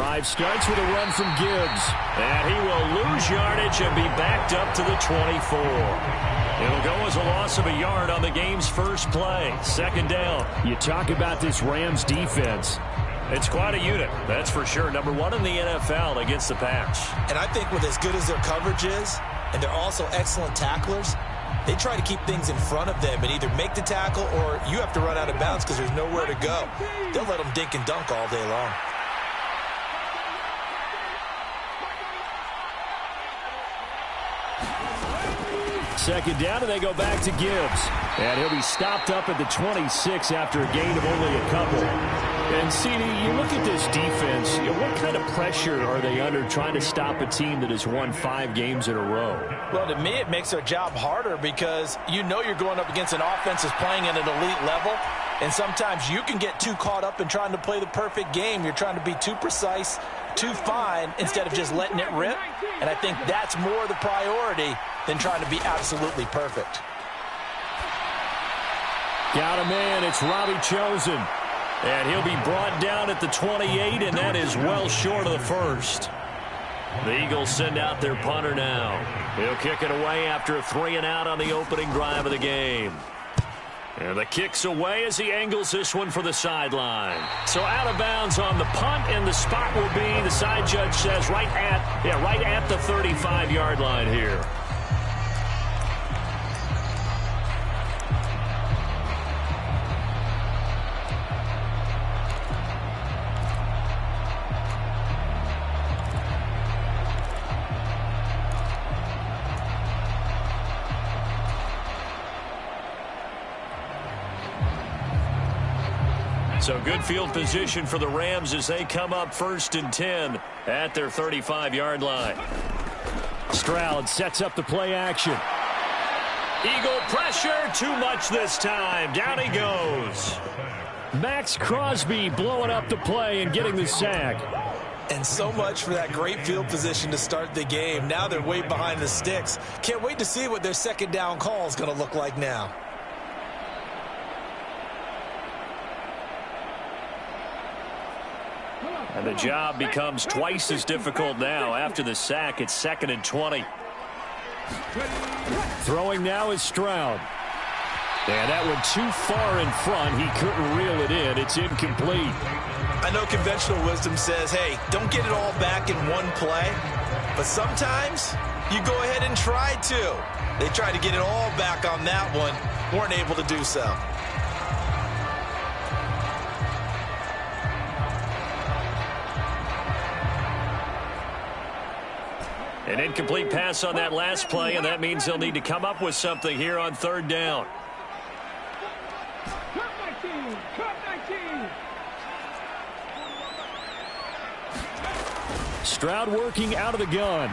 Drive starts with a run from Gibbs. And he will lose yardage and be backed up to the 24. It'll go as a loss of a yard on the game's first play. Second down. You talk about this Rams defense. It's quite a unit, that's for sure. Number one in the NFL against the pass. And I think with as good as their coverage is, and they're also excellent tacklers, they try to keep things in front of them and either make the tackle or you have to run out of bounds because there's nowhere to go. They'll let them dink and dunk all day long. Second down, and they go back to Gibbs. And he'll be stopped up at the 26 after a gain of only a couple. And, CD, you look at this defense, what kind of pressure are they under trying to stop a team that has won 5 games in a row? Well, to me, it makes their job harder because you know you're going up against an offense that's playing at an elite level. And sometimes you can get too caught up in trying to play the perfect game. You're trying to be too precise, too fine, instead of just letting it rip. And I think that's more the priority than trying to be absolutely perfect. Got a man. It's Robbie Chosen. And he'll be brought down at the 28, and that is well short of the first. The Eagles send out their punter now. He'll kick it away after a 3-and-out on the opening drive of the game. And the kick's away as he angles this one for the sideline. So out of bounds on the punt, and the spot will be, the side judge says, right at the 35-yard line here. So good field position for the Rams as they come up 1st and 10 at their 35-yard line. Stroud sets up the play action. Eagle pressure, too much this time. Down he goes. Max Crosby blowing up the play and getting the sack. And so much for that great field position to start the game. Now they're way behind the sticks. Can't wait to see what their second down call is going to look like now. And the job becomes twice as difficult now. After the sack, it's 2nd and 20. Throwing now is Stroud. And that one too far in front. He couldn't reel it in. It's incomplete. I know conventional wisdom says, hey, don't get it all back in one play. But sometimes you go ahead and try to. They tried to get it all back on that one. Weren't able to do so. An incomplete pass on that last play, and that means they'll need to come up with something here on 3rd down. Stroud working out of the gun.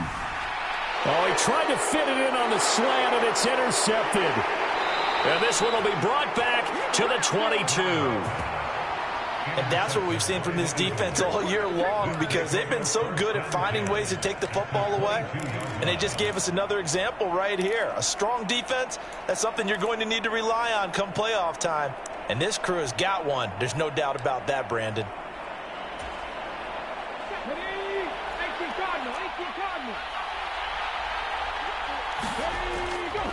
Oh, he tried to fit it in on the slant, and it's intercepted. And this one will be brought back to the 22. And that's what we've seen from this defense all year long because they've been so good at finding ways to take the football away. And they just gave us another example right here. A strong defense, that's something you're going to need to rely on come playoff time. And this crew has got one. There's no doubt about that, Brandon.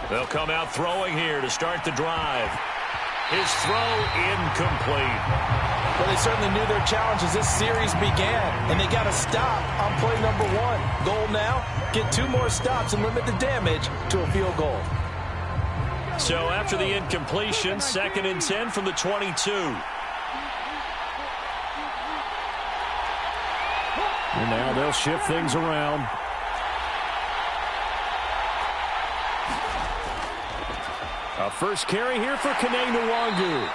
They'll come out throwing here to start the drive. His throw incomplete. Well, they certainly knew their challenge as this series began, and they got to stop on play number 1. Goal now, get 2 more stops and limit the damage to a field goal. So after the incompletion, 2nd and 10 from the 22. And now they'll shift things around. A first carry here for Kene Nwangu.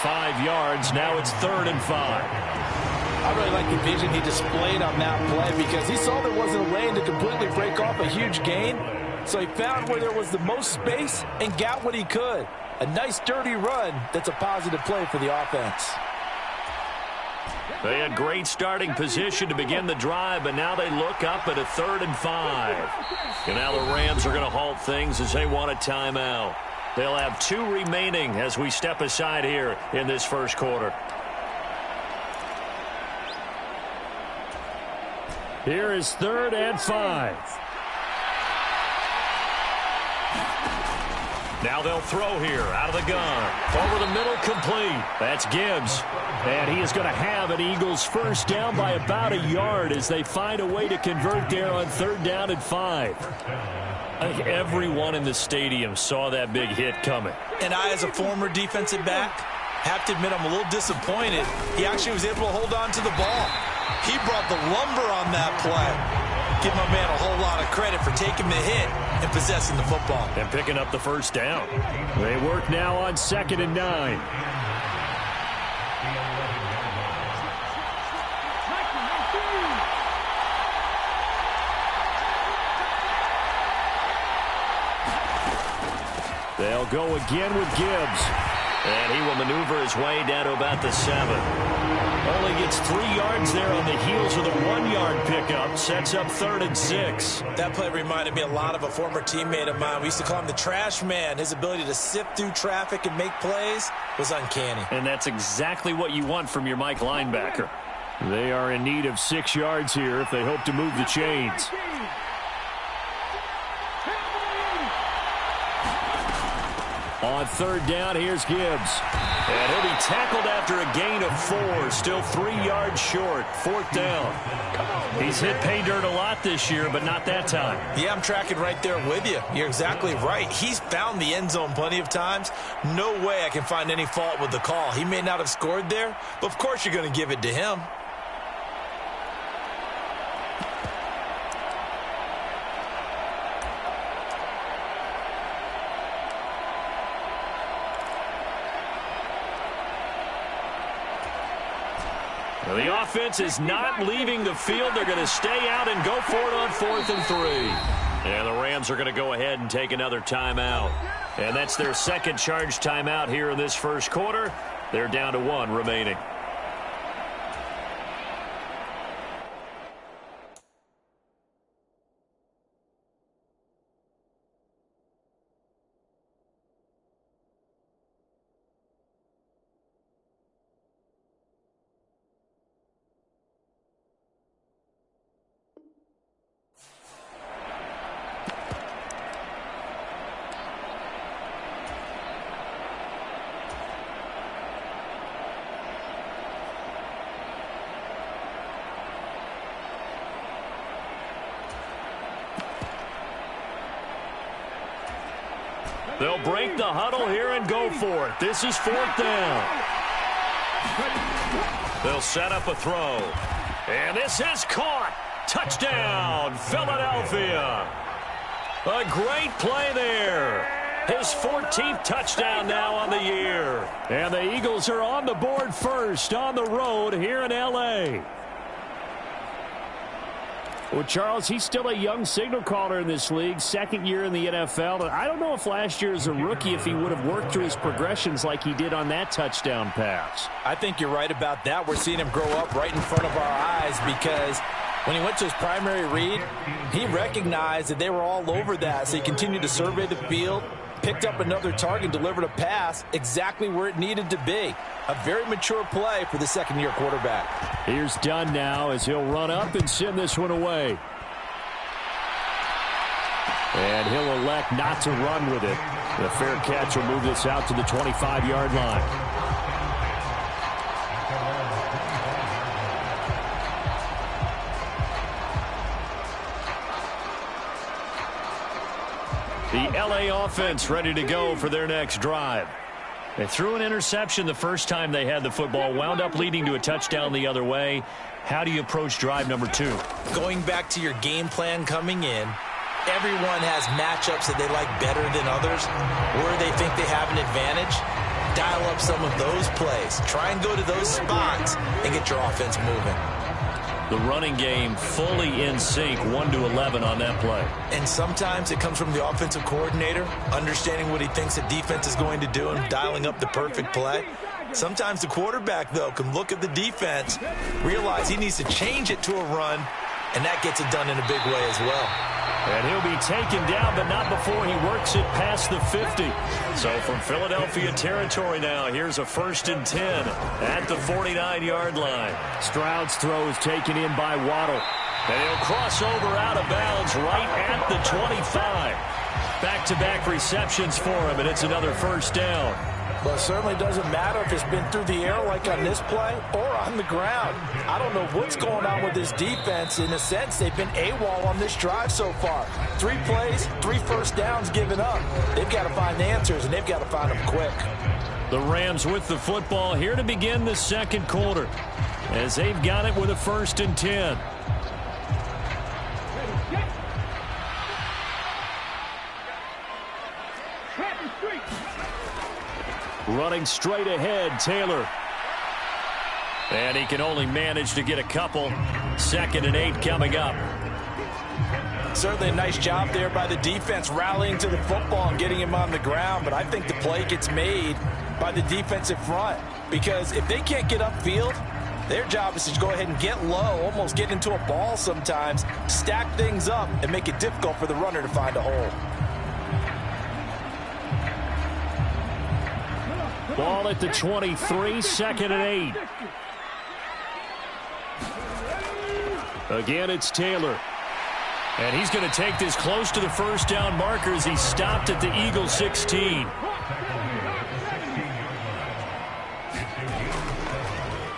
5 yards. Now it's 3rd and 5. I really like the vision he displayed on that play because he saw there wasn't a lane to completely break off a huge gain. So he found where there was the most space and got what he could. A nice dirty run that's a positive play for the offense. They had great starting position to begin the drive, but now they look up at a 3rd and 5. And now the Rams are going to halt things as they want a timeout. They'll have 2 remaining as we step aside here in this first quarter. Here is 3rd and 5. Now they'll throw here out of the gun. Over the middle, complete. That's Gibbs. And he is going to have an Eagles first down by about a yard as they find a way to convert there on 3rd down and 5. I think everyone in the stadium saw that big hit coming. And I, as a former defensive back, have to admit I'm a little disappointed. He actually was able to hold on to the ball. He brought the lumber on that play. Give my man a whole lot of credit for taking the hit and possessing the football. And picking up the first down. They work now on 2nd and 9. They'll go again with Gibbs. And he will maneuver his way down to about the 7. Only gets 3 yards there on the heels of the 1-yard pickup. Sets up 3rd and 6. That play reminded me a lot of a former teammate of mine. We used to call him the trash man. His ability to sift through traffic and make plays was uncanny. And that's exactly what you want from your Mike linebacker. They are in need of 6 yards here if they hope to move the chains. On 3rd down, here's Gibbs. And he'll be tackled after a gain of 4. Still 3 yards short. 4th down. He's hit pay dirt a lot this year, but not that time. Yeah, I'm tracking right there with you. You're exactly right. He's found the end zone plenty of times. No way I can find any fault with the call. He may not have scored there, but of course you're going to give it to him. Well, the offense is not leaving the field. They're going to stay out and go for it on 4th and 3. And the Rams are going to go ahead and take another timeout. And that's their second charge timeout here in this first quarter. They're down to 1 remaining. They'll break the huddle here and go for it. This is 4th down. They'll set up a throw. And this is caught. Touchdown, Philadelphia. A great play there. His 14th touchdown now on the year. And the Eagles are on the board first on the road here in L.A. Well, Charles, he's still a young signal caller in this league, 2nd year in the NFL. And I don't know if last year as a rookie if he would have worked through his progressions like he did on that touchdown pass. I think you're right about that. We're seeing him grow up right in front of our eyes because when he went to his primary read, he recognized that they were all over that. So he continued to survey the field, picked up another target, delivered a pass exactly where it needed to be. A very mature play for the 2nd-year quarterback. Here's Dunn now as he'll run up and send this one away. And he'll elect not to run with it. The fair catch will move this out to the 25-yard line. The L.A. offense ready to go for their next drive. They threw an interception the first time they had the football, wound up leading to a touchdown the other way. How do you approach drive number 2? Going back to your game plan coming in, everyone has matchups that they like better than others, where they think they have an advantage. Dial up some of those plays. Try and go to those spots and get your offense moving. The running game fully in sync, 1-11 on that play. And sometimes it comes from the offensive coordinator, understanding what he thinks the defense is going to do and dialing up the perfect play. Sometimes the quarterback, though, can look at the defense, realize he needs to change it to a run, and that gets it done in a big way as well. And he'll be taken down, but not before he works it past the 50. So from Philadelphia territory now, here's a 1st and 10 at the 49-yard line. Stroud's throw is taken in by Waddle. And he'll cross over out of bounds right at the 25. Back-to-back receptions for him, and it's another first down. Well, it certainly doesn't matter if it's been through the air like on this play or on the ground. I don't know what's going on with this defense. In a sense, they've been AWOL on this drive so far. 3 plays, 3 first downs given up. They've got to find answers, and they've got to find them quick. The Rams with the football here to begin the second quarter, as they've got it with a 1st and 10. Running straight ahead, Taylor. And he can only manage to get a couple. 2nd and 8 coming up. Certainly a nice job there by the defense rallying to the football and getting him on the ground. But I think the play gets made by the defensive front. Because if they can't get upfield, their job is to go ahead and get low, almost get into a ball sometimes, stack things up, and make it difficult for the runner to find a hole. Ball at the 23, 2nd and 8. Again, it's Taylor. And he's going to take this close to the first down marker as he stopped at the Eagle 16.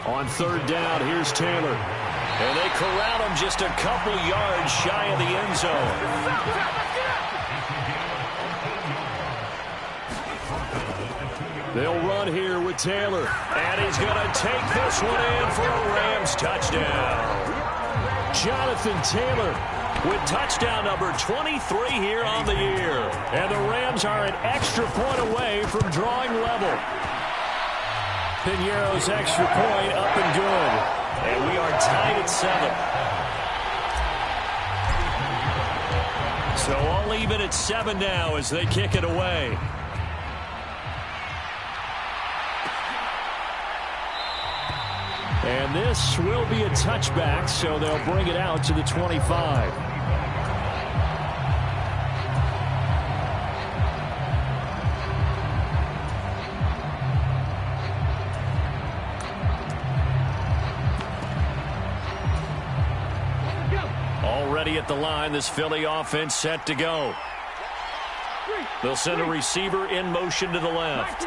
On 3rd down, here's Taylor. And they corral him just a couple yards shy of the end zone. They'll run here with Taylor. And he's going to take this one in for a Rams touchdown. Jonathan Taylor with touchdown number 23 here on the year. And the Rams are an extra point away from drawing level. Piñeiro's extra point up and good. And we are tied at 7. So all even at 7 now as they kick it away. And this will be a touchback, so they'll bring it out to the 25. Already at the line, this Philly offense set to go. They'll send a receiver in motion to the left.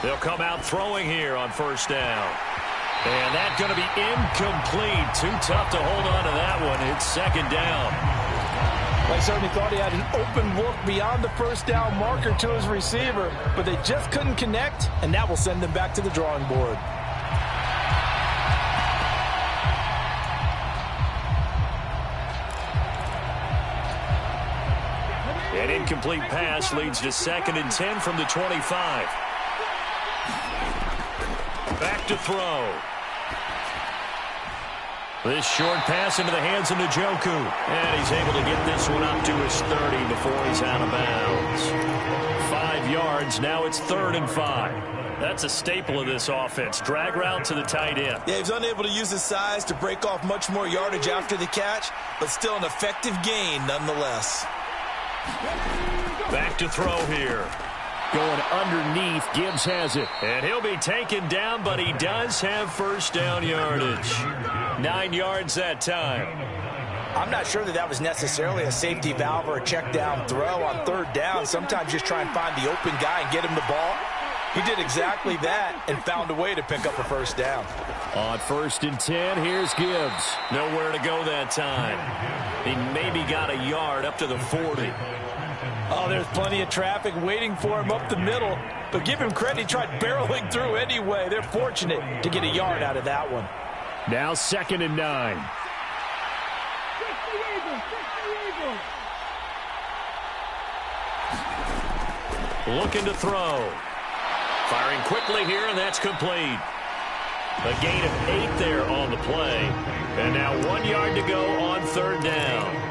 They'll come out throwing here on 1st down. And that's going to be incomplete. Too tough to hold on to that one. It's 2nd down. I certainly thought he had an open look beyond the first down marker to his receiver, but they just couldn't connect, and that will send them back to the drawing board. An incomplete pass leads to 2nd and 10 from the 25. Back to throw. This short pass into the hands of Njoku. And he's able to get this one up to his 30 before he's out of bounds. 5 yards. Now it's 3rd and 5. That's a staple of this offense. Drag route to the tight end. Yeah, he's unable to use his size to break off much more yardage after the catch, but still an effective gain nonetheless. Back to throw here. Going underneath. Gibbs has it. And he'll be taken down, but he does have first down yardage. 9 yards that time. I'm not sure that was necessarily a safety valve or a check down throw on 3rd down. Sometimes just try and find the open guy and get him the ball. He did exactly that and found a way to pick up a first down. On 1st and 10, here's Gibbs. Nowhere to go that time. He maybe got a yard up to the 40. Oh, there's plenty of traffic waiting for him up the middle. But give him credit, he tried barreling through anyway. They're fortunate to get a yard out of that one. Now 2nd and 9. Looking to throw. Firing quickly here, and that's complete. A gain of 8 there on the play. And now 1 yard to go on 3rd down.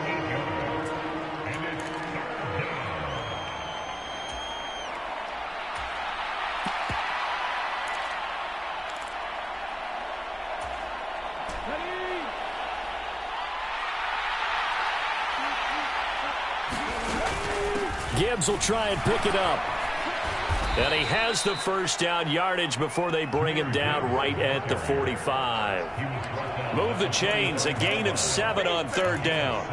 Gibbs will try and pick it up. And he has the first down yardage before they bring him down right at the 45. Move the chains, a gain of 7 on third down.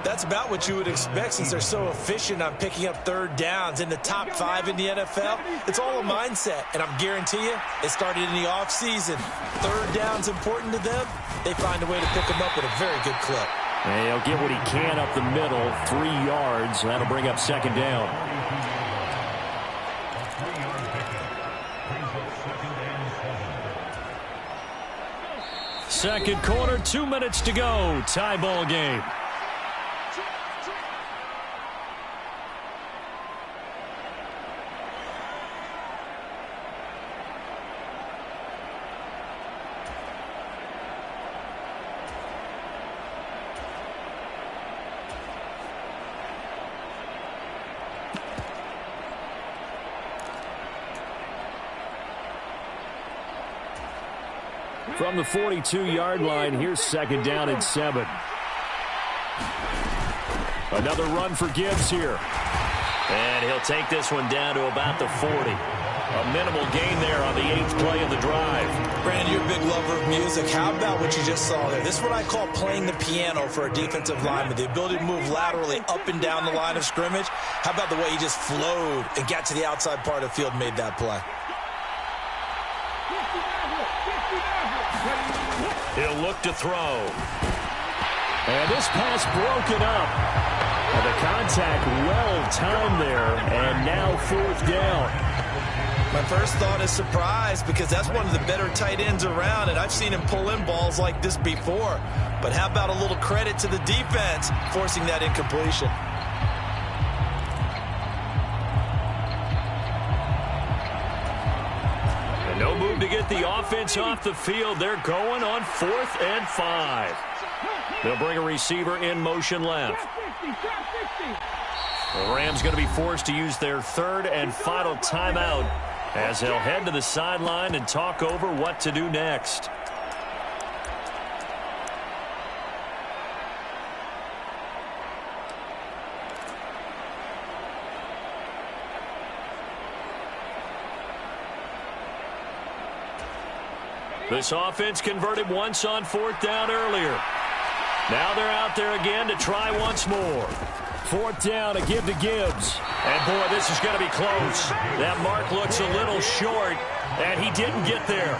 That's about what you would expect since they're so efficient on picking up third downs. In the top 5 in the NFL, it's all a mindset. And I'm guarantee you, it started in the offseason. Third down's important to them. They find a way to pick them up with a very good clip. And he'll get what he can up the middle, 3 yards. That'll bring up second down. Second quarter, 2 minutes to go. Tie ball game. From the 42-yard line, here's second down and 7. Another run for Gibbs here. And he'll take this one down to about the 40. A minimal gain there on the 8th play of the drive. Brandon, you're a big lover of music. How about what you just saw there? This is what I call playing the piano for a defensive lineman. The ability to move laterally up and down the line of scrimmage. How about the way he just flowed and got to the outside part of the field and made that play? He'll look to throw. And this pass broken up. And the contact well timed there. And now 4th down. My first thought is surprise because that's one of the better tight ends around. And I've seen him pull in balls like this before. But how about a little credit to the defense forcing that incompletion? No move to get the offense off the field. They're going on 4th and 5. They'll bring a receiver in motion left. The Rams going to be forced to use their 3rd and final timeout as they'll head to the sideline and talk over what to do next. This offense converted once on 4th down earlier. Now they're out there again to try once more. 4th down, a give to Gibbs. And, boy, this is going to be close. That mark looks a little short, and he didn't get there.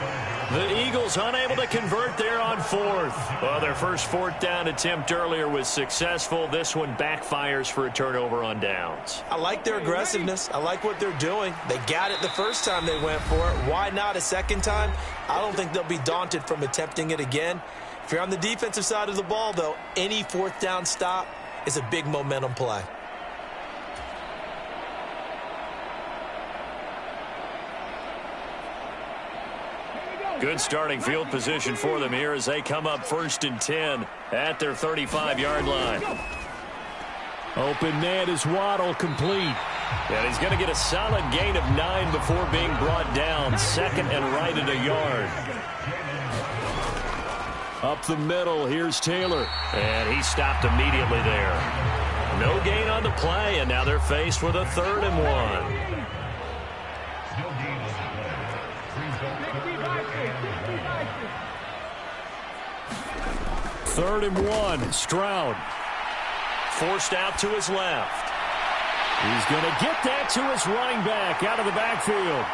The Eagles unable to convert there on 4th. Well, their first 4th down attempt earlier was successful. This one backfires for a turnover on downs. I like their aggressiveness. I like what they're doing. They got it the first time they went for it. Why not a second time? I don't think they'll be daunted from attempting it again. If you're on the defensive side of the ball, though, any 4th down stop is a big momentum play. Good starting field position for them here as they come up 1st and 10 at their 35-yard line. Open man is Waddle, complete. And he's going to get a solid gain of 9 before being brought down. 2nd and right at a yard. Up the middle, here's Taylor. And he stopped immediately there. No gain on the play, and now they're faced with a 3rd and 1. 3rd and 1, Stroud. Forced out to his left. He's going to get that to his running back out of the backfield.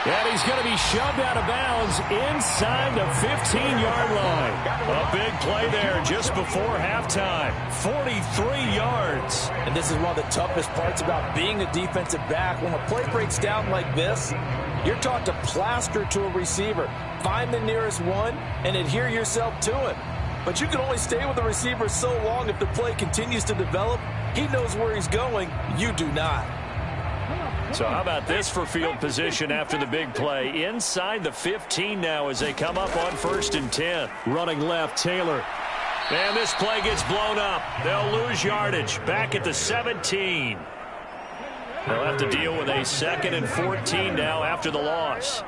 And he's going to be shoved out of bounds inside the 15-yard line. A big play there just before halftime. 43 yards. And this is one of the toughest parts about being a defensive back. When a play breaks down like this, you're taught to plaster to a receiver. Find the nearest one and adhere yourself to him. But you can only stay with the receiver so long if the play continues to develop. He knows where he's going. You do not. So how about this for field position after the big play? Inside the 15 now as they come up on 1st and 10. Running left, Taylor. And this play gets blown up. They'll lose yardage. Back at the 17. They'll have to deal with a 2nd and 14 now after the loss.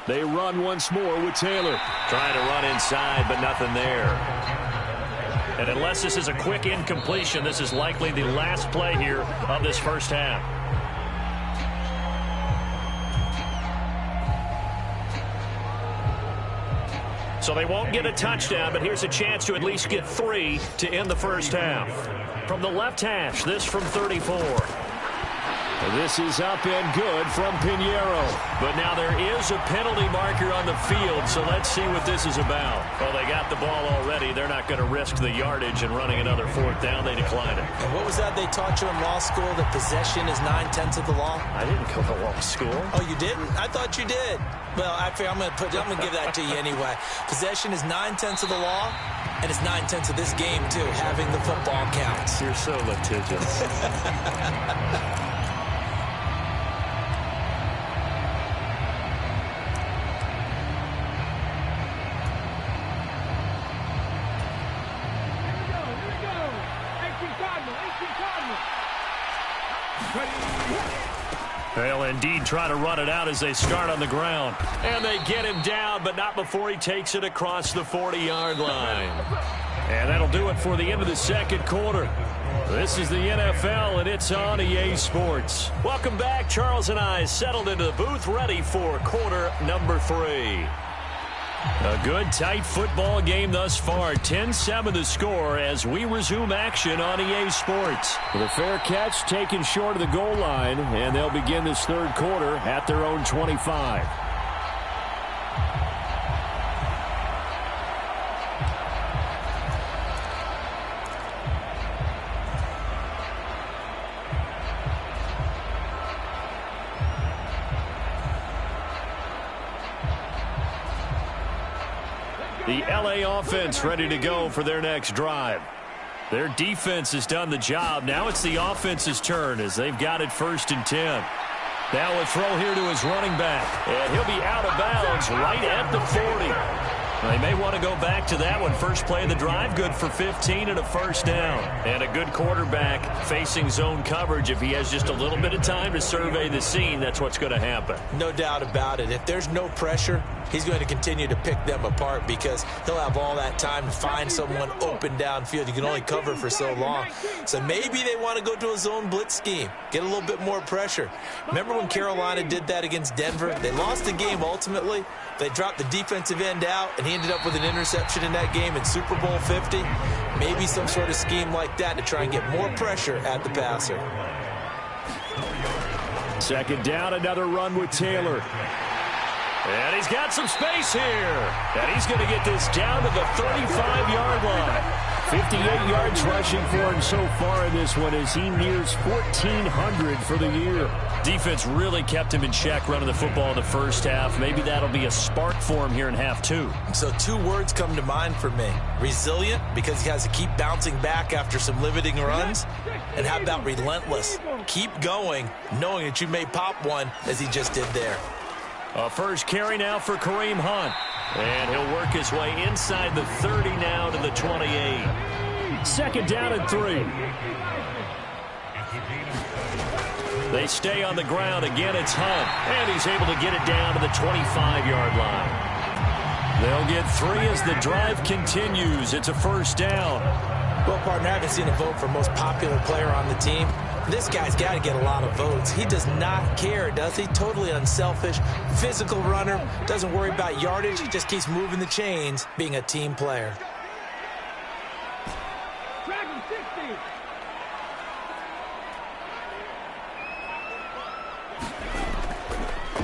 They run once more with Taylor. Trying to run inside, but nothing there. And unless this is a quick incompletion, this is likely the last play here of this first half. So they won't get a touchdown, but here's a chance to at least get 3 to end the first half. From the left hash, this from 34. This is up and good from Pinheiro. But now there is a penalty marker on the field, so let's see what this is about. Well, they got the ball already. They're not going to risk the yardage and running another 4th down. They decline it. And what was that they taught you in law school, that possession is 9/10 of the law? I didn't go to law school. Oh, you didn't? I thought you did. Well, actually, I'm going to give that to you anyway. Possession is 9/10 of the law, and it's 9/10 of this game, too. Having the football counts. You're so litigious. They'll indeed try to run it out as they start on the ground. And they get him down, but not before he takes it across the 40-yard line. And that'll do it for the end of the second quarter. This is the NFL, and it's on EA Sports. Welcome back. Charles and I settled into the booth, ready for quarter number 3. A good, tight football game thus far. 10-7 the score as we resume action on EA Sports. With a fair catch taken short of the goal line, and they'll begin this third quarter at their own 25. The LA offense ready to go for their next drive. Their defense has done the job. Now it's the offense's turn as they've got it 1st and 10. Now a throw here to his running back. And he'll be out of bounds right at the 40. They may want to go back to that one. First play of the drive, good for 15 and a 1st down. And a good quarterback facing zone coverage. If he has just a little bit of time to survey the scene, that's what's going to happen. No doubt about it. If there's no pressure, he's going to continue to pick them apart because he'll have all that time to find someone open downfield. You can only cover for so long. So maybe they want to go to a zone blitz scheme, get a little bit more pressure. Remember when Carolina did that against Denver? They lost the game ultimately. They dropped the defensive end out, and he ended up with an interception in that game in Super Bowl 50. Maybe some sort of scheme like that to try and get more pressure at the passer. 2nd down, another run with Taylor. And he's got some space here. And he's going to get this down to the 35-yard line. 58 yards rushing for him so far in this one as he nears 1,400 for the year. Defense really kept him in check running the football in the first half. Maybe that'll be a spark for him here in half 2. So 2 words come to mind for me. Resilient, because he has to keep bouncing back after some limiting runs. And how about relentless? Keep going, knowing that you may pop one as he just did there. A first carry now for Kareem Hunt. And he'll work his way inside the 30 now to the 28. 2nd down and 3. They stay on the ground. Again, it's Hunt. And he's able to get it down to the 25-yard line. They'll get 3 as the drive continues. It's a 1st down. Well, partner, I haven't seen a vote for most popular player on the team. This guy's got to get a lot of votes. He does not care, does he? Totally unselfish, physical runner, doesn't worry about yardage. He just keeps moving the chains, being a team player.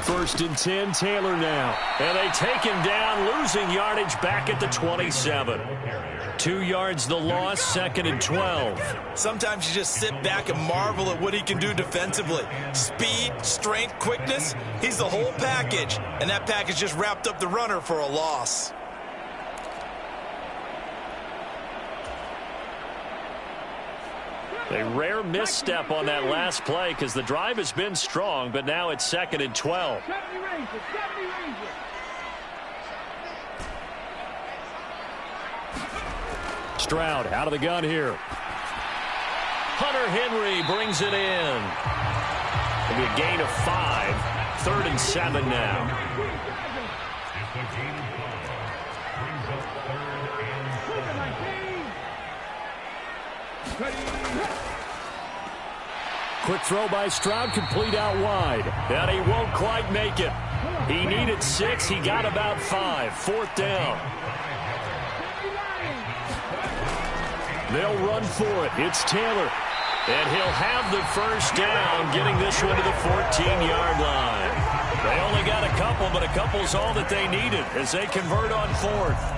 1st and 10, Taylor now. And they take him down, losing yardage back at the 27. 2 yards the loss, 2nd and 12. Sometimes you just sit back and marvel at what he can do defensively. Speed, strength, quickness, he's the whole package. And that package just wrapped up the runner for a loss. A rare misstep on that last play because the drive has been strong, but now it's 2nd and 12. Stroud out of the gun here. Hunter Henry brings it in. It'll be a gain of 5. 3rd and 7 now. Quick throw by Stroud, complete out wide. And he won't quite make it. He needed 6. He got about 5. 4th down. They'll run for it. It's Taylor. And he'll have the first down, getting this one to the 14-yard line. They only got a couple, but a couple's all that they needed as they convert on 4th.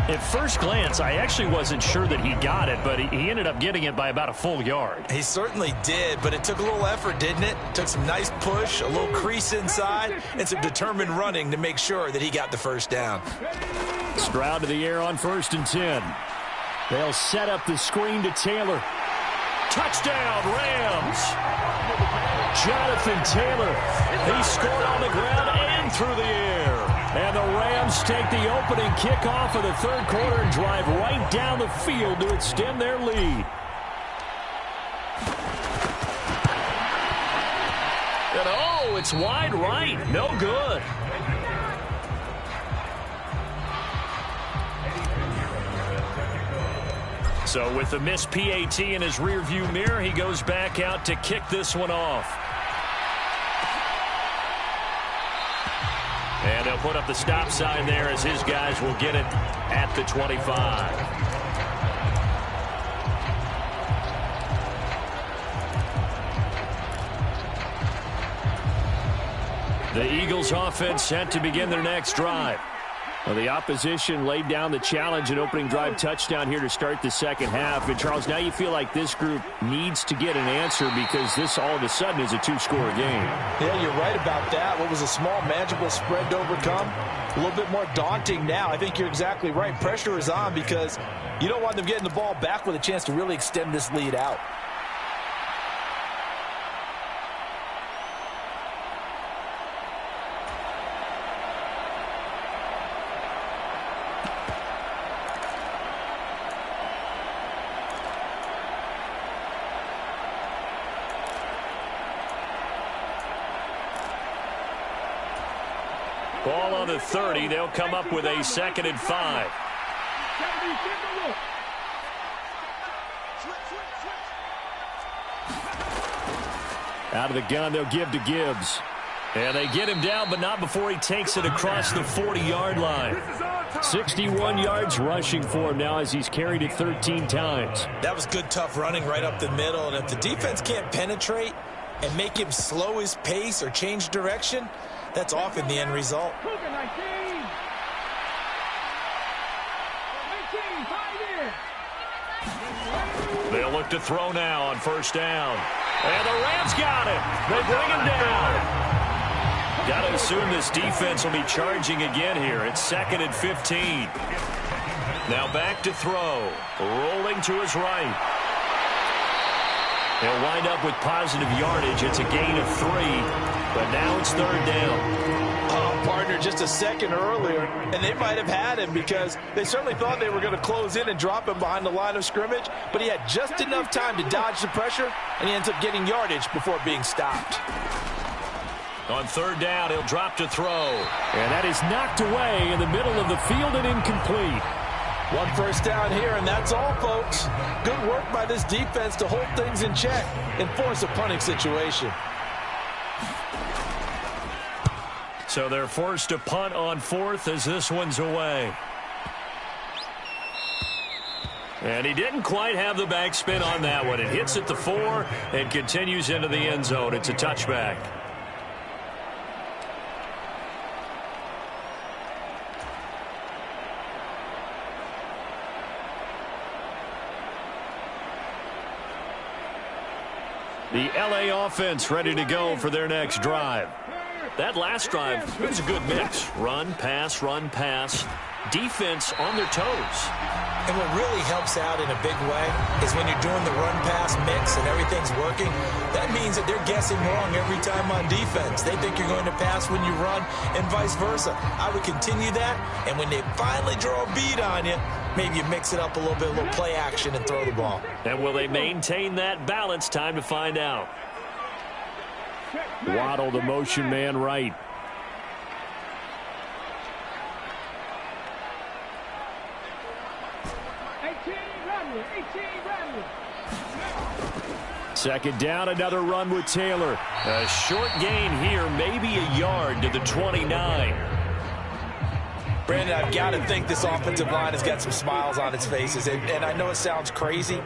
At first glance, I actually wasn't sure that he got it, but he ended up getting it by about a full yard. He certainly did, but it took a little effort, didn't it? Took some nice push, a little crease inside, and some determined running to make sure that he got the first down. Stroud to the air on 1st and 10. They'll set up the screen to Taylor. Touchdown, Rams! Jonathan Taylor. He scored on the ground and through the air. And the Rams take the opening kickoff of the 3rd quarter and drive right down the field to extend their lead. And oh, it's wide right. No good. So with the missed PAT in his rearview mirror, he goes back out to kick this one off. And they'll put up the stop sign there as his guys will get it at the 25. The Eagles offense set to begin their next drive. Well, the opposition laid down the challenge and opening drive touchdown here to start the second half. And, Charles, now you feel like this group needs to get an answer because this all of a sudden is a 2-score game. Yeah, you're right about that. What was a small, manageable spread to overcome, a little bit more daunting now. I think you're exactly right. Pressure is on because you don't want them getting the ball back with a chance to really extend this lead out. Ball on the 30. They'll come up with a 2nd and 5. Out of the gun, they'll give to Gibbs. And they get him down, but not before he takes it across the 40-yard line. 61 yards rushing for him now as he's carried it 13 times. That was good, tough running right up the middle. And if the defense can't penetrate and make him slow his pace or change direction, that's often the end result. They'll look to throw now on 1st down. And the Rams got it. They bring him down. Got to assume this defense will be charging again here. It's 2nd and 15. Now back to throw. Rolling to his right. He'll wind up with positive yardage. It's a gain of 3. But now it's 3rd down. Partner, just a second earlier, and they might have had him because they certainly thought they were going to close in and drop him behind the line of scrimmage, but he had just enough time to dodge the pressure, and he ends up getting yardage before being stopped. On 3rd down, he'll drop to throw. And that is knocked away in the middle of the field and incomplete. 1 first down here, and that's all, folks. Good work by this defense to hold things in check and force a punting situation. So they're forced to punt on 4th as this one's away. And he didn't quite have the backspin on that one. It hits at the 4 and continues into the end zone. It's a touchback. The LA offense ready to go for their next drive. That last drive, it was a good mix. Run, pass, defense on their toes. And what really helps out in a big way is when you're doing the run-pass mix and everything's working, that means that they're guessing wrong every time on defense. They think you're going to pass when you run and vice versa. I would continue that, and when they finally draw a bead on you, maybe you mix it up a little bit, a little play action and throw the ball. And will they maintain that balance? Time to find out. Waddle, the motion man right. Second down, another run with Taylor. A short gain here, maybe a yard to the 29. Brandon, I've got to think this offensive line has got some smiles on its faces. And I know it sounds crazy,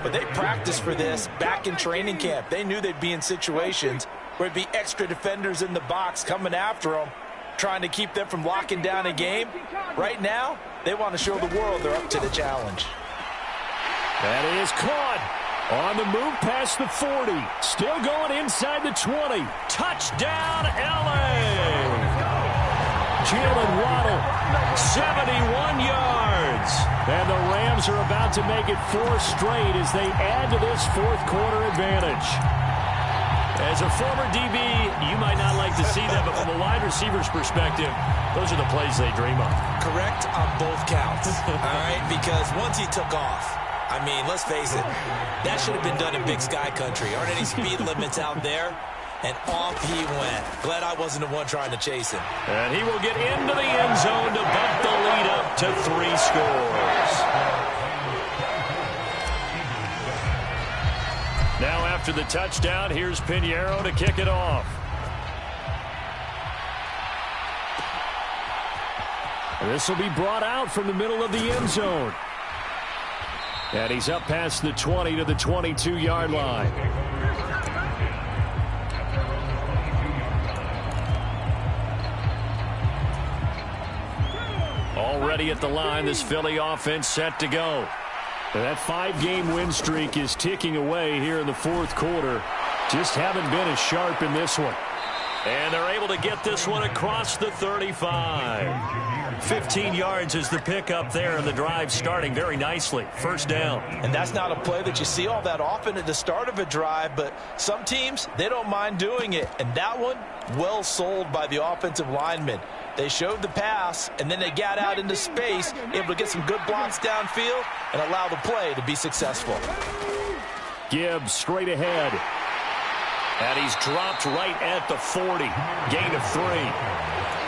but they practiced for this back in training camp. They knew they'd be in situations where it'd be extra defenders in the box coming after them, trying to keep them from locking down a game. Right now, they want to show the world they're up to the challenge. That is caught. On the move past the 40. Still going inside the 20. Touchdown, L.A. Jalen Waddle, 71 yards. And the Rams are about to make it 4 straight as they add to this fourth quarter advantage. As a former DB, you might not like to see that, but from a wide receiver's perspective, those are the plays they dream of. Correct on both counts, all right? Because once he took off, I mean, let's face it, that should have been done in Big Sky Country. Aren't any speed limits out there? And off he went. Glad I wasn't the one trying to chase him. And he will get into the end zone to bump the lead up to 3 scores. Now after the touchdown, here's Pinheiro to kick it off. This will be brought out from the middle of the end zone. And he's up past the 20 to the 22-yard line. Already at the line, this Philly offense set to go. That 5-game win streak is ticking away here in the fourth quarter. Just haven't been as sharp in this one. And they're able to get this one across the 35. 15 yards is the pickup there, and the drive starting very nicely. First down. And that's not a play that you see all that often at the start of a drive, but some teams, they don't mind doing it. And that one, well sold by the offensive linemen. They showed the pass, and then they got out into space, able to get some good blocks downfield and allow the play to be successful. Gibbs straight ahead. And he's dropped right at the 40. Gain of 3.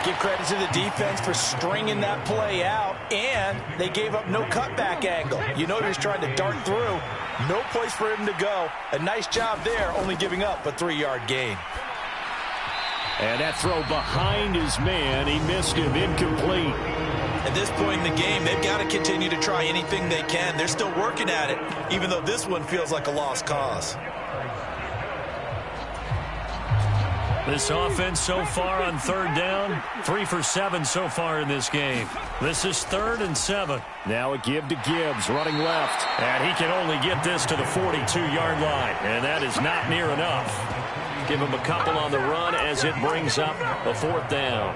Give credit to the defense for stringing that play out, and they gave up no cutback angle. You know he was trying to dart through. No place for him to go. A nice job there, only giving up a 3-yard gain. And that throw behind his man, he missed him, incomplete. At this point in the game, they've got to continue to try anything they can. They're still working at it, even though this one feels like a lost cause. This offense so far on third down, 3 for 7 so far in this game. This is 3rd and 7. Now a give to Gibbs, running left. And he can only get this to the 42-yard line. And that is not near enough. Give him a couple on the run as it brings up a 4th down.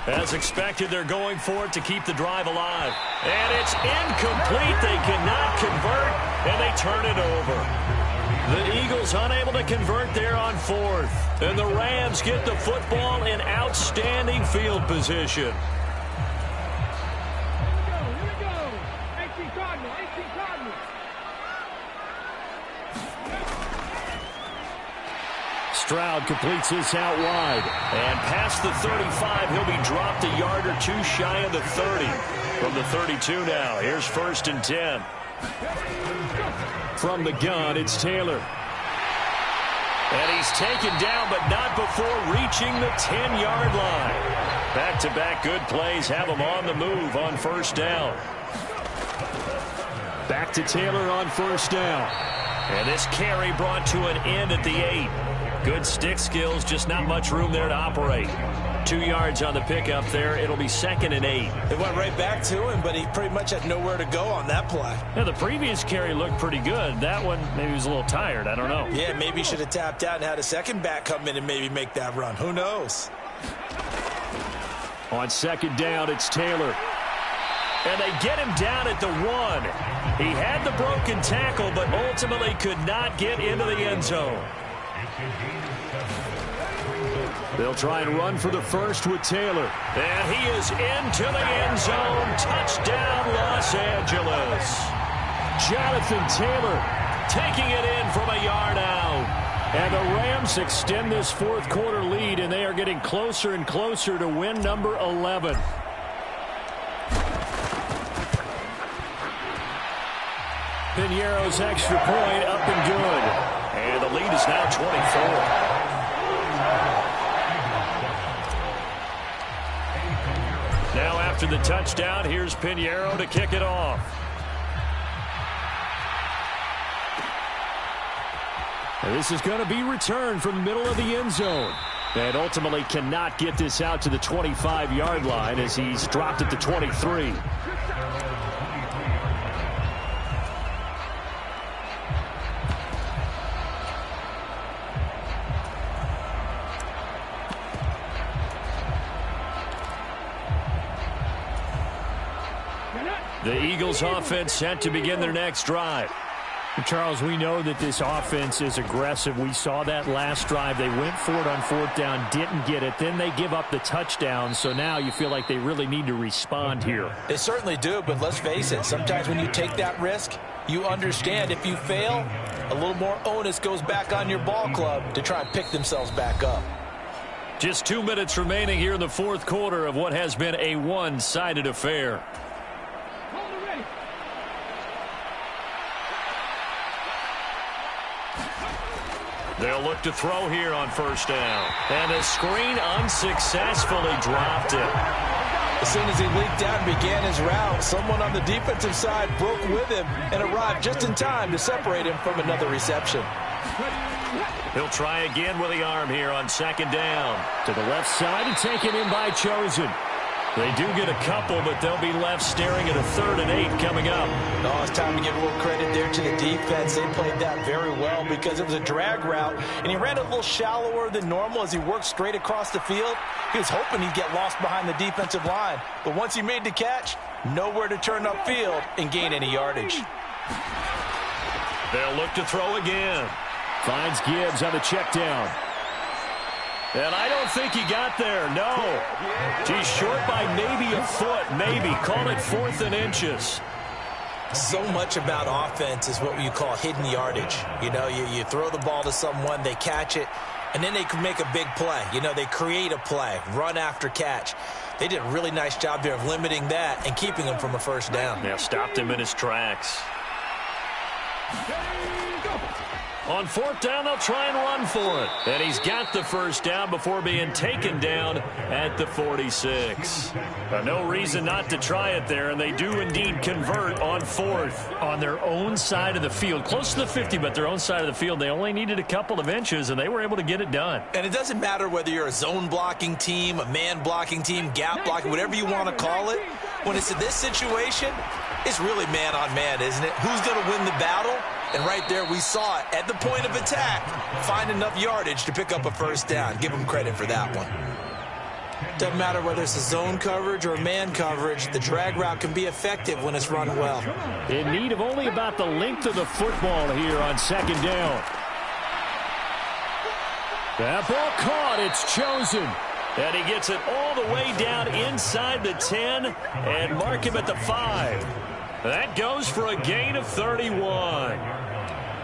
As expected, they're going for it to keep the drive alive. And it's incomplete. They cannot convert, and they turn it over. The Eagles unable to convert there on 4th. And the Rams get the football in outstanding field position. Stroud completes this out wide. And past the 35, he'll be dropped a yard or 2 shy of the 30. From the 32 now, here's 1st and 10. From the gun, it's Taylor. And he's taken down, but not before reaching the 10-yard line. Back-to-back good plays have him on the move on 1st down. Back to Taylor on 1st down. And this carry brought to an end at the 8. Good stick skills, just not much room there to operate. 2 yards on the pickup there. It'll be 2nd and 8. It went right back to him, but he pretty much had nowhere to go on that play. Yeah, the previous carry looked pretty good. That one, maybe he was a little tired. I don't know. Yeah, maybe he should have tapped out and had a second back come in and maybe make that run. Who knows? On 2nd down, it's Taylor. And they get him down at the 1. He had the broken tackle, but ultimately could not get into the end zone. They'll try and run for the 1st with Taylor. And he is into the end zone. Touchdown, Los Angeles. Jonathan Taylor taking it in from a yard out. And the Rams extend this fourth quarter lead, and they are getting closer and closer to win number 11. Piñeiro's extra point up and good. And the lead is now 24. Now after the touchdown, here's Piñeiro to kick it off. And this is going to be returned from the middle of the end zone. And ultimately cannot get this out to the 25-yard line as he's dropped at the 23. The Eagles offense set to begin their next drive. Charles, we know that this offense is aggressive. We saw that last drive. They went for it on fourth down, didn't get it. Then they give up the touchdown. So now you feel like they really need to respond here. They certainly do, but let's face it. Sometimes when you take that risk, you understand if you fail, a little more onus goes back on your ball club to try and pick themselves back up. Just 2 minutes remaining here in the fourth quarter of what has been a one-sided affair. They'll look to throw here on first down. And the screen unsuccessfully dropped it. As soon as he leaked out and began his route, someone on the defensive side broke with him and arrived just in time to separate him from another reception. He'll try again with the arm here on second down. To the left side and taken in by Chosen. They do get a couple, but they'll be left staring at a 3rd and 8 coming up. Oh, it's time to give a little credit there to the defense. They played that very well because it was a drag route, and he ran a little shallower than normal as he worked straight across the field. He was hoping he'd get lost behind the defensive line, but once he made the catch, nowhere to turn upfield and gain any yardage. They'll look to throw again. Finds Gibbs on the check down. And I don't think he got there, no. He's short by maybe a foot, maybe. Call it 4th and inches. So much about offense is what you call hidden yardage. You know, you throw the ball to someone, they catch it, and then they can make a big play. You know, they create a play, run after catch. They did a really nice job there of limiting that and keeping him from a first down. Yeah, stopped him in his tracks. On fourth down, they'll try and run for it. And he's got the first down before being taken down at the 46. No reason not to try it there, and they do indeed convert on fourth. On their own side of the field, close to the 50, but their own side of the field. They only needed a couple of inches, and they were able to get it done. And it doesn't matter whether you're a zone blocking team, a man blocking team, gap blocking, whatever you want to call it. When it's in this situation, it's really man on man, isn't it? Who's going to win the battle? And right there, we saw it at the point of attack. Find enough yardage to pick up a first down. Give them credit for that one. Doesn't matter whether it's a zone coverage or a man coverage. The drag route can be effective when it's run well. In need of only about the length of the football here on second down. That ball caught. It's Chosen. And he gets it all the way down inside the 10 and mark him at the 5. That goes for a gain of 31.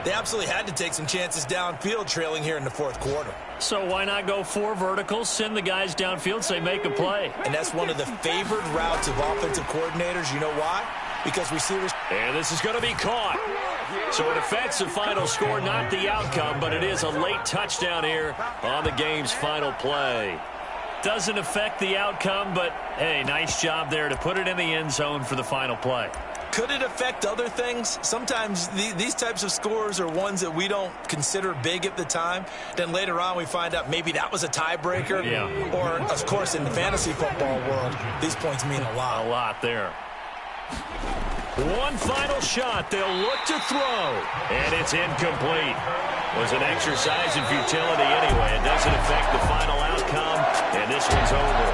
They absolutely had to take some chances downfield trailing here in the fourth quarter. So why not go 4 verticals, send the guys downfield, say make a play? And that's one of the favored routes of offensive coordinators. You know why? Because receivers... And this is going to be caught. So it affects the final score, not the outcome, but it is a late touchdown here on the game's final play. Doesn't affect the outcome, but, hey, nice job there to put it in the end zone for the final play. Could it affect other things? Sometimes these types of scores are ones that we don't consider big at the time. Then later on we find out maybe that was a tiebreaker. Yeah. Or, of course, in the fantasy football world, these points mean a lot. A lot there. One final shot. They'll look to throw. And it's incomplete. It was an exercise in futility anyway. It doesn't affect the final outcome. And this one's over.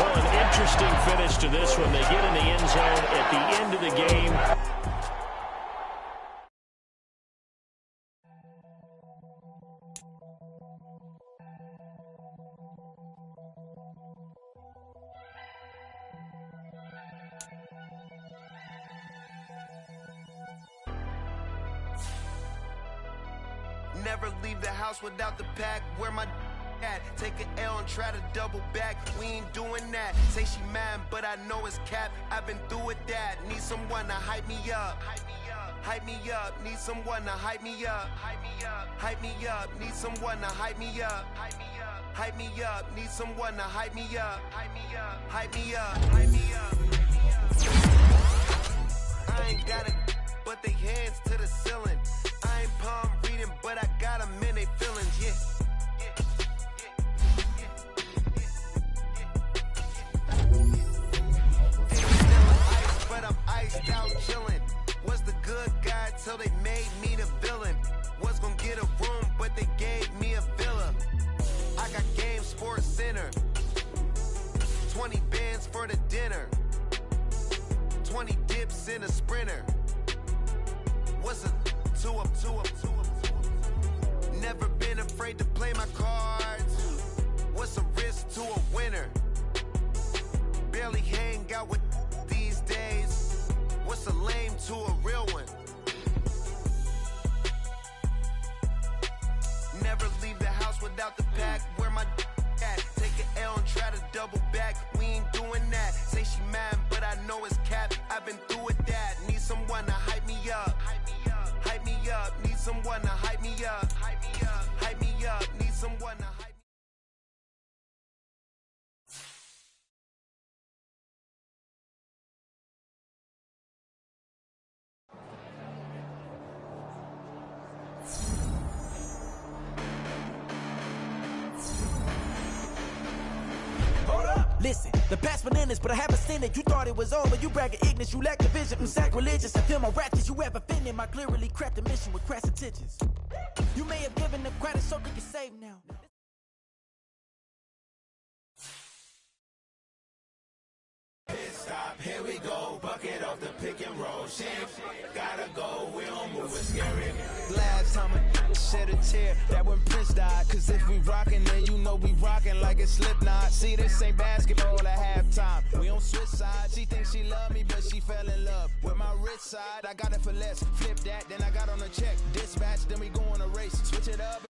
Well, an interesting finish to this one. They get in the end zone at the end of the game. Never leave the house without the pack. Where my at? Take an L and try to double back. We ain't doing that. Say she mad, but I know it's cap. I've been through with that. Need someone to hype me up. Hype me up. Need someone to hype me up. Hype me up. Need someone to hype me up. Hype me up. Need someone to hype me up. Hype me up. Hype me up. Hype me up. I ain't got it, but they hands to the ceiling. I ain't palm reading, but I got them in they feelings, yeah. But I'm iced out chillin'. Was the good guy till they made me the villain. Was gonna get a room, but they gave me a villa. I got Game Sports Center. 20 bands for the dinner. 20 dips in a sprinter. What's a 2 up, 2 up, 2 up? Never been afraid to play my cards. What's a risk to a winner? Barely hang out with these days. What's a lame to a real one? Never leave the house without the pack. Where my at? Take an L and try to double back. We ain't doing that. Say she mad, but I know it's cap. I've been through with that. Need someone to hype me up. Hype me up. Need someone to hype me up. Hype me up. Hype me up. Need someone to hype me up. Listen, the past bananas, but I haven't seen it. You thought it was over, you bragging ignorance, you lack the vision. I'm sacrilegious, I feel my raptors, you have offended my clearly crafted mission with crass intentions. You may have given them credit so they can save now. Stop, here we go, bucket off the pick and roll. Shit, gotta go, we don't move, it's scary. Last time I shed a tear, that when Prince died. Cause if we rockin', then you know we rockin' like it's Slipknot. See, this ain't basketball at halftime. We on switch sides. She thinks she love me, but she fell in love with my rich side. I got it for less, flip that, then I got on a check. Dispatch, then we go on a race. Switch it up.